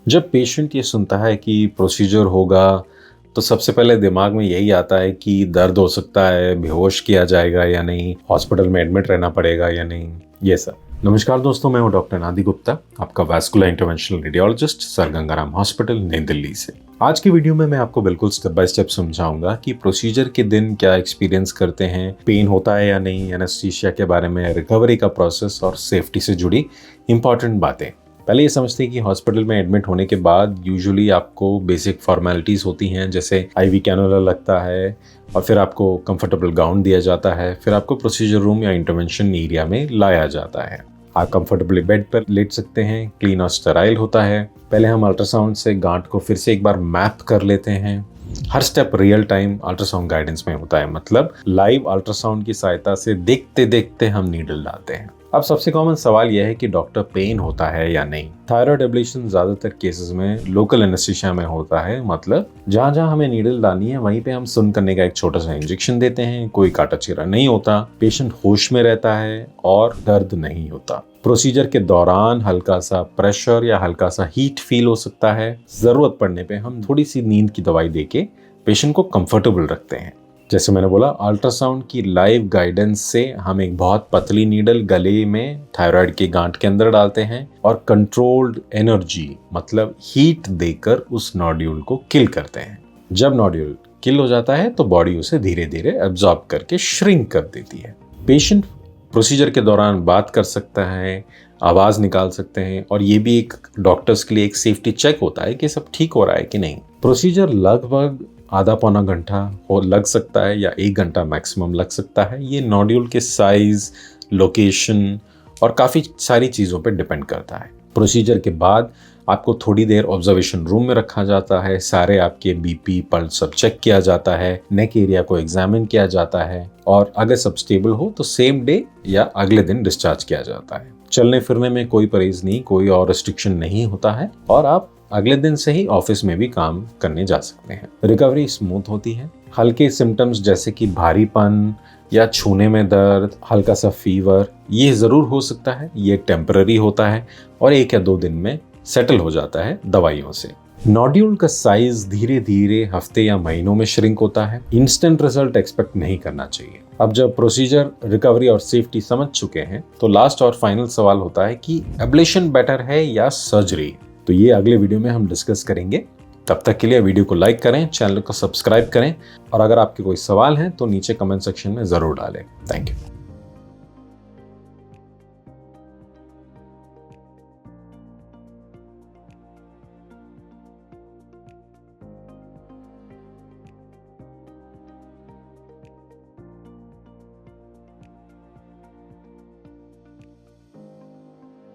जब पेशेंट ये सुनता है कि प्रोसीजर होगा तो सबसे पहले दिमाग में यही आता है कि दर्द हो सकता है, बेहोश किया जाएगा या नहीं, हॉस्पिटल में एडमिट रहना पड़ेगा या नहीं, ये सब। नमस्कार दोस्तों, मैं हूं डॉक्टर नादी गुप्ता, आपका vascular interventional radiologist, sir Gangaram hospital, नई दिल्ली से। आज की वीडियो में मैं आपको बिल्कुल स्टेप बाय स्टेप समझाऊंगा कि प्रोसीजर के दिन क्या एक्सपीरियंस करते हैं, पेन होता है या नहीं, एनेस्थीसिया के बारे में, रिकवरी का प्रोसेस और सेफ्टी से जुड़ी इंपॉर्टेंट बातें। पहले ये समझते हैं कि हॉस्पिटल में एडमिट होने के बाद यूजुअली आपको बेसिक फॉर्मेलिटीज़ होती हैं, जैसे आईवी कैनुला लगता है और फिर आपको कंफर्टेबल गाउन दिया जाता है, फिर आपको प्रोसीजर रूम या इंटरवेंशन एरिया में लाया जाता है। आप कंफर्टेबली बेड पर लेट सकते हैं, क्लीन और स्टेराइल होता है। पहले हम अल्ट्रासाउंड से गांठ को फिर से एक बार मैप कर लेते हैं। हर step real time ultrasound guidance में होता है, मतलब लाइव अल्ट्रासाउंड की सहायता से देखते देखते हम नीडल डालते हैं। अब सबसे कॉमन सवाल यह है कि डॉक्टर पेन होता है या नहीं। थायराइड एब्लेशन ज्यादातर केसेस में लोकल एनेस्थीसिया में होता है, मतलब जहां जहां हमें नीडल डालनी है वहीं पे हम सुन करने का एक छोटा सा इंजेक्शन देते हैं। कोई काटा चीरा नहीं होता, पेशेंट होश में रहता है और दर्द नहीं होता। प्रोसीजर के दौरान हल्का सा प्रेशर या हल्का सा हीट फील हो सकता है। जरूरत पड़ने पे हम थोड़ी सी नींद की दवाई देके पेशेंट को कंफर्टेबल रखते हैं। जैसे मैंने बोला, अल्ट्रासाउंड की लाइव गाइडेंस से हम एक बहुत पतली नीडल गले में थायराइड के गांठ के अंदर डालते हैं और कंट्रोल्ड एनर्जी मतलब हीट देकर उस नोड्यूल को किल करते हैं। जब नोड्यूल किल हो जाता है तो बॉडी उसे धीरे धीरे एब्जॉर्ब करके श्रिंक कर देती है। पेशेंट प्रोसीजर के दौरान बात कर सकता है, आवाज निकाल सकते हैं और ये भी एक डॉक्टर्स के लिए एक सेफ्टी चेक होता है कि सब ठीक हो रहा है कि नहीं। प्रोसीजर लगभग आधा पौना घंटा हो लग सकता है या 1 घंटा मैक्सिमम लग सकता है। ये नोड्यूल के साइज, लोकेशन और काफ़ी सारी चीज़ों पर डिपेंड करता है। प्रोसीजर के बाद आपको थोड़ी देर ऑब्जर्वेशन रूम में रखा जाता है। सारे आपके बीपी, पल्स सब चेक किया जाता है, नेक एरिया को एग्जामिन किया जाता है और अगर सब स्टेबल हो तो सेम डे या अगले दिन डिस्चार्ज किया जाता है। चलने फिरने में कोई परहेज नहीं, कोई और रिस्ट्रिक्शन नहीं होता है और आप अगले दिन से ही ऑफिस में भी काम करने जा सकते हैं। रिकवरी स्मूथ होती है। हल्के सिम्टम्स जैसे कि भारीपन या छूने में दर्द, हल्का सा फीवर, ये जरूर हो सकता है। ये टेम्पररी होता है और 1 या 2 दिन में सेटल हो जाता है दवाइयों से। नोड्यूल का साइज धीरे धीरे हफ्ते या महीनों में श्रिंक होता है। इंस्टेंट रिजल्ट एक्सपेक्ट नहीं करना चाहिए। अब जब प्रोसीजर, रिकवरी और सेफ्टी समझ चुके हैं तो लास्ट और फाइनल सवाल होता है कि एब्लेशन बेटर है या सर्जरी। तो ये अगले वीडियो में हम डिस्कस करेंगे। तब तक के लिए वीडियो को लाइक करें, चैनल को सब्सक्राइब करें और अगर आपके कोई सवाल हैं तो नीचे कमेंट सेक्शन में जरूर डालें। Thank you.